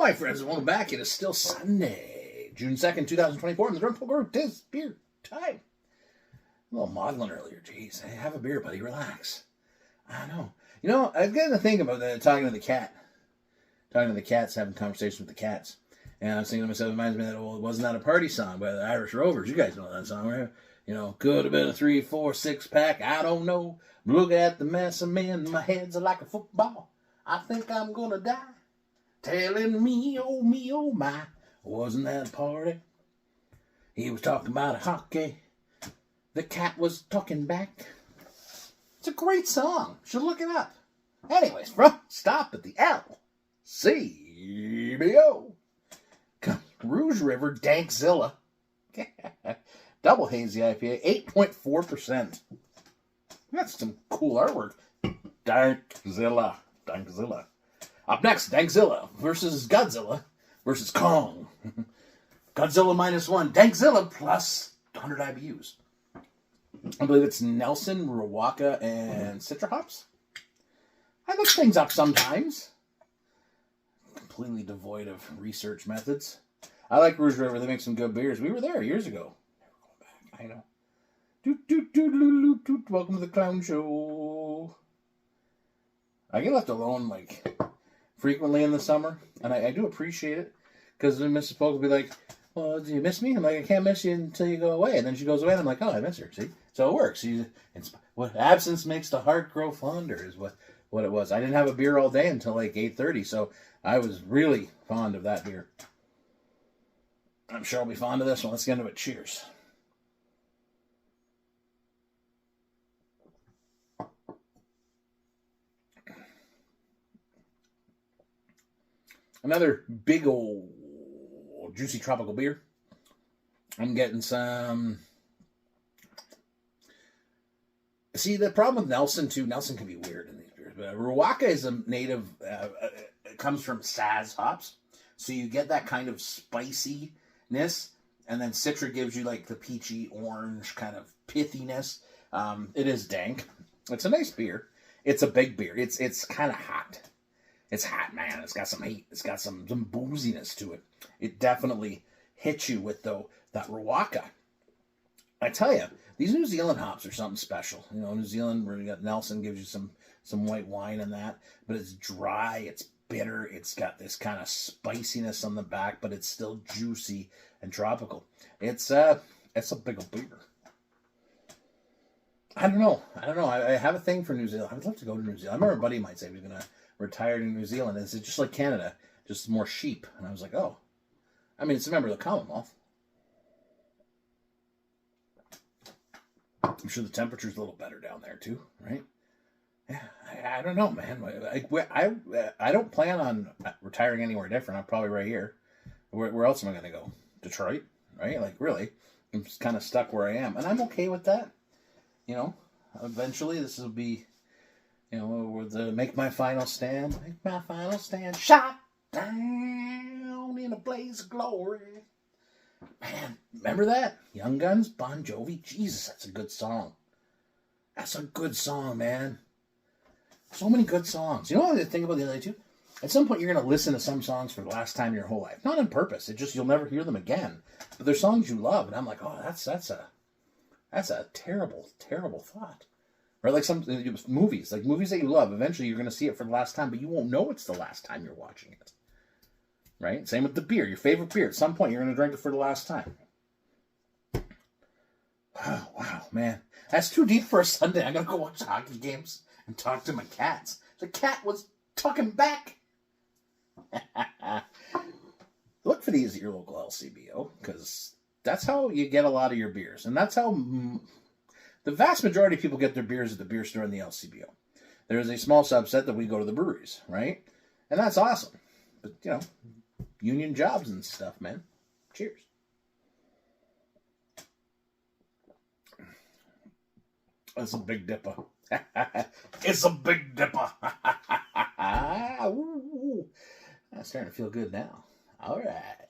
my friends, and welcome back. It is still Sunday, June 2nd, 2024, and the Drunk Poker Tis beer time. A little maudlin earlier. Jeez, hey, have a beer, buddy. Relax. I know. You know, I was getting to think about that, talking to the cat. Talking to the cats, having conversations with the cats. And I was thinking to myself, it reminds me that, well, wasn't that a party song by the Irish Rovers? You guys know that song, right? You know, could have been a 3, 4, 6 pack. I don't know. Look at the mess I'm in. My head's like a football. I think I'm going to die. Telling me, oh my, wasn't that a party? He was talking about hockey. The cat was talking back. It's a great song. You should look it up. Anyways, from stop at the LCBO. Rouge River Dankzilla. Double Hazy IPA, 8.4%. That's some cool artwork. Dankzilla. Up next, Dankzilla versus Godzilla versus Kong. Godzilla -1, Dankzilla plus 100 IBUs. I believe it's Nelson, Rawaka, and Citra hops. I look things up sometimes. Completely devoid of research methods. I like Rouge River. They make some good beers. We were there years ago. Never going back. I know. Welcome to the clown show. I get left alone like frequently in the summer, and I do appreciate it because Mrs. Polk will be like, "Well, do you miss me?" I'm like, "I can't miss you until you go away," and then she goes away, and I'm like, "Oh, I miss her." See, so it works. What absence makes the heart grow fonder is what it was. I didn't have a beer all day until like 8:30, so I was really fond of that beer. I'm sure I'll be fond of this one. Let's get into it. Cheers. Another big old juicy tropical beer. I'm getting some. See, the problem with Nelson, too, Nelson can be weird in these beers, but Rawaka is a native, it comes from Saz hops, so you get that kind of spiciness, and then Citra gives you like the peachy orange kind of pithiness. It is dank. It's a nice beer. It's a big beer. It's kind of hot. It's hot, man. It's got some heat. It's got some booziness to it. It definitely hits you with, though, that Rawaka. I tell you, these New Zealand hops are something special. You know, New Zealand, where you got Nelson, gives you some white wine and that, but it's dry, it's bitter, it's got this kind of spiciness on the back, but it's still juicy and tropical. It's a big old beer. I don't know. I have a thing for New Zealand. I would love to go to New Zealand. I remember a buddy might say he was going to retire to New Zealand. It's just like Canada, just more sheep. And I was like, oh. I mean, it's a member of the Commonwealth. I'm sure the temperature's a little better down there, too, right? Yeah, I don't know, man. I don't plan on retiring anywhere different. I'm probably right here. Where else am I going to go? Detroit, right? Like, really? I'm just kind of stuck where I am. And I'm okay with that. You know, eventually this will be, you know, with make my final stand. Make my final stand. Shot down in a blaze of glory. Man, remember that? Young Guns, Bon Jovi. Jesus, that's a good song. That's a good song, man. So many good songs. You know what I think about the other two? At some point, you're going to listen to some songs for the last time in your whole life. Not on purpose. It just, you'll never hear them again. But they're songs you love. And I'm like, oh, that's a terrible, terrible thought. Or like some movies. Like movies that you love. Eventually, you're going to see it for the last time. But you won't know it's the last time you're watching it. Right? Same with the beer. Your favorite beer. At some point, you're going to drink it for the last time. Oh, wow, man. That's too deep for a Sunday. I'm going to go watch hockey games and talk to my cats. The cat was talking back. Look for these at your local LCBO, because that's how you get a lot of your beers. And that's how the vast majority of people get their beers at the beer store and the LCBO. There is a small subset that we go to the breweries, right? And that's awesome. But, you know, union jobs and stuff, man. Cheers. It's a big dipper. It's a big dipper. Ooh, that's starting to feel good now. All right.